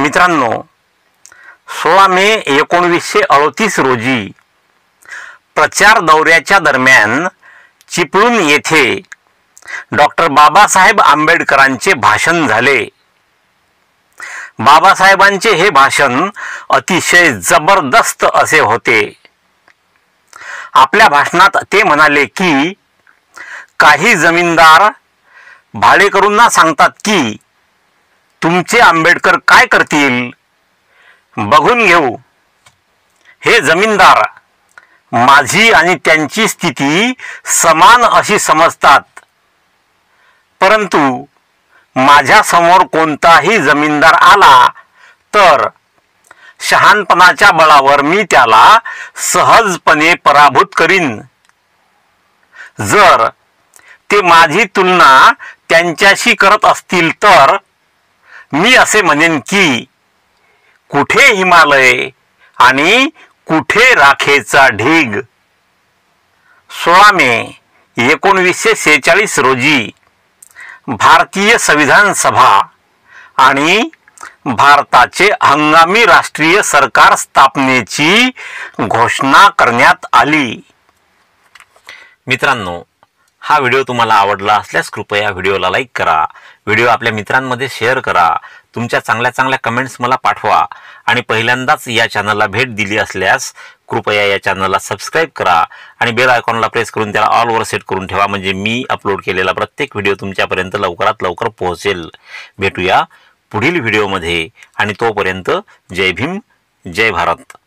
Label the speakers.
Speaker 1: मित्रांनो, 16 मे 1938 रोजी प्रचार दौऱ्याच्या दरम्यान चिपळूण येथे डॉक्टर बाबासाहेब आंबेडकरांचे भाषण झाले। बाबासाहेबांचे हे भाषण अतिशय जबरदस्त असे होते। आपल्या भाषणात ते म्हणाले की काही जमीनदार भाडेकरूंना सांगतात की तुमचे आंबेडकर काय करतील बघून घेऊ। हे जमीनदार माझी आणि त्यांची स्थिती समान अशी समजतात, परंतु माझ्या समोर कोणताही जमीनदार आला तर शहाणपणाच्या बळावर मी त्याला सहजपणे पराभूत करीन। जर ते माझी तुलना त्यांच्याशी करत असतील तर मी असे म्हणेन की कुठे हिमालय आणि कुठे राखेचा ढीग। 16 मे 1946 रोजी भारतीय संविधान सभा आणि भारताचे हंगामी राष्ट्रीय सरकार स्थापनेची घोषणा करण्यात आली। मित्रांनो, हा व्हिडिओ तुम्हाला आवडला असल्यास कृपया व्हिडिओला लाईक करा, व्हिडिओ आपल्या मित्रांमध्ये शेअर करा, तुमच्या चांगल्या कमेंट्स मला पाठवा आणि पहिल्यांदाच या चॅनलला भेट दिली असल्यास कृपया या चॅनलला सबस्क्राईब करा आणि बेल आयकॉनला प्रेस करून त्याला ऑल वर सेट करून ठेवा, म्हणजे मी अपलोड केलेला प्रत्येक व्हिडिओ तुमच्यापर्यंत लवकरात लवकर पोहोचेल। भेटूया पुढील व्हिडिओमध्ये आणि तोपर्यंत जय भीम, जय भारत।